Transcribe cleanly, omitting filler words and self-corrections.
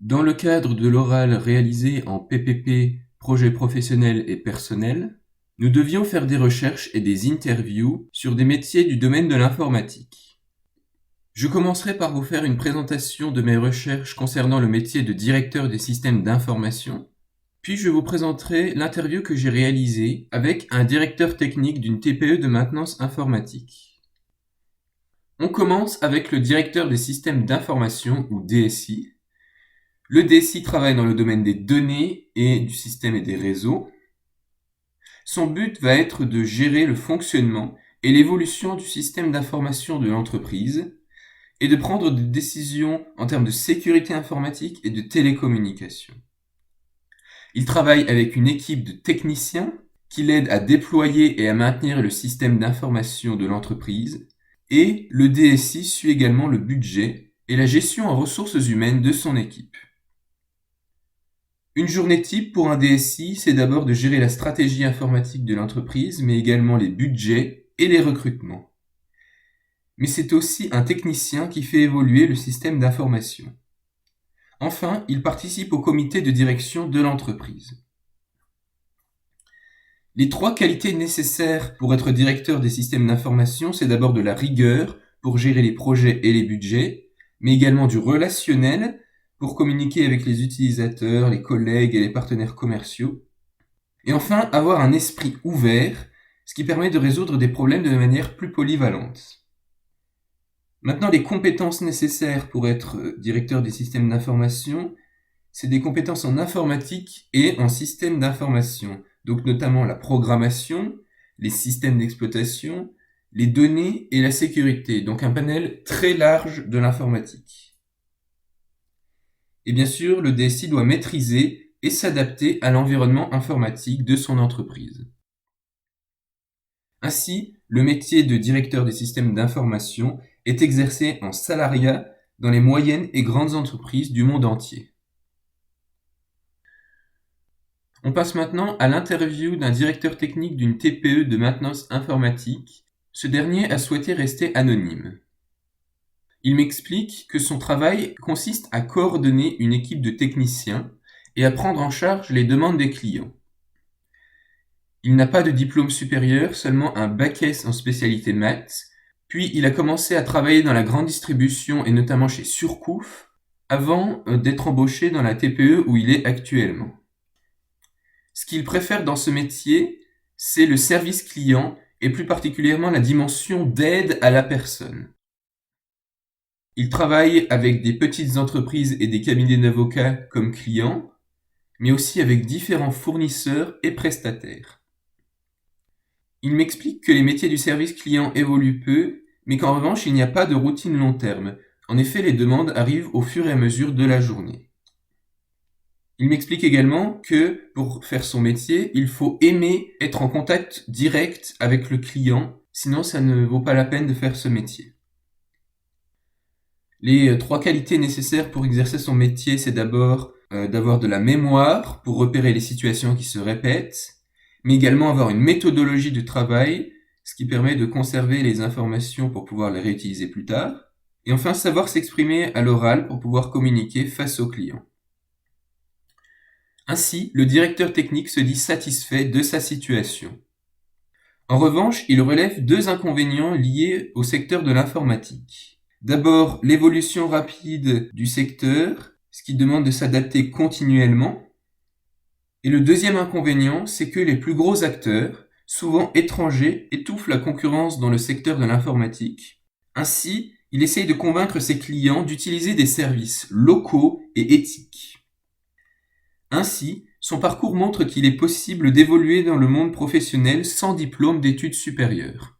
Dans le cadre de l'oral réalisé en PPP, projet professionnel et personnel, nous devions faire des recherches et des interviews sur des métiers du domaine de l'informatique. Je commencerai par vous faire une présentation de mes recherches concernant le métier de directeur des systèmes d'information, puis je vous présenterai l'interview que j'ai réalisée avec un directeur technique d'une TPE de maintenance informatique. On commence avec le directeur des systèmes d'information ou DSI. Le DSI travaille dans le domaine des données et du système et des réseaux. Son but va être de gérer le fonctionnement et l'évolution du système d'information de l'entreprise et de prendre des décisions en termes de sécurité informatique et de télécommunication. Il travaille avec une équipe de techniciens qui l'aident à déployer et à maintenir le système d'information de l'entreprise, et le DSI suit également le budget et la gestion en ressources humaines de son équipe. Une journée type pour un DSI, c'est d'abord de gérer la stratégie informatique de l'entreprise, mais également les budgets et les recrutements. Mais c'est aussi un technicien qui fait évoluer le système d'information. Enfin, il participe au comité de direction de l'entreprise. Les 3 qualités nécessaires pour être directeur des systèmes d'information, c'est d'abord de la rigueur pour gérer les projets et les budgets, mais également du relationnel pour communiquer avec les utilisateurs, les collègues et les partenaires commerciaux. Et enfin, avoir un esprit ouvert, ce qui permet de résoudre des problèmes de manière plus polyvalente. Maintenant, les compétences nécessaires pour être directeur des systèmes d'information, c'est des compétences en informatique et en système d'information. Donc notamment la programmation, les systèmes d'exploitation, les données et la sécurité. Donc un panel très large de l'informatique. Et bien sûr, le DSI doit maîtriser et s'adapter à l'environnement informatique de son entreprise. Ainsi, le métier de directeur des systèmes d'information est exercé en salariat dans les moyennes et grandes entreprises du monde entier. On passe maintenant à l'interview d'un directeur technique d'une TPE de maintenance informatique. Ce dernier a souhaité rester anonyme. Il m'explique que son travail consiste à coordonner une équipe de techniciens et à prendre en charge les demandes des clients. Il n'a pas de diplôme supérieur, seulement un bac S en spécialité maths, puis il a commencé à travailler dans la grande distribution et notamment chez Surcouf, avant d'être embauché dans la TPE où il est actuellement. Ce qu'il préfère dans ce métier, c'est le service client et plus particulièrement la dimension d'aide à la personne. Il travaille avec des petites entreprises et des cabinets d'avocats comme clients, mais aussi avec différents fournisseurs et prestataires. Il m'explique que les métiers du service client évoluent peu, mais qu'en revanche, il n'y a pas de routine long terme. En effet, les demandes arrivent au fur et à mesure de la journée. Il m'explique également que pour faire son métier, il faut aimer être en contact direct avec le client, sinon ça ne vaut pas la peine de faire ce métier. Les 3 qualités nécessaires pour exercer son métier, c'est d'abord d'avoir de la mémoire pour repérer les situations qui se répètent, mais également avoir une méthodologie de travail, ce qui permet de conserver les informations pour pouvoir les réutiliser plus tard, et enfin savoir s'exprimer à l'oral pour pouvoir communiquer face aux clients. Ainsi, le directeur technique se dit satisfait de sa situation. En revanche, il relève 2 inconvénients liés au secteur de l'informatique. D'abord, l'évolution rapide du secteur, ce qui demande de s'adapter continuellement. Et le deuxième inconvénient, c'est que les plus gros acteurs, souvent étrangers, étouffent la concurrence dans le secteur de l'informatique. Ainsi, il essaye de convaincre ses clients d'utiliser des services locaux et éthiques. Ainsi, son parcours montre qu'il est possible d'évoluer dans le monde professionnel sans diplôme d'études supérieures.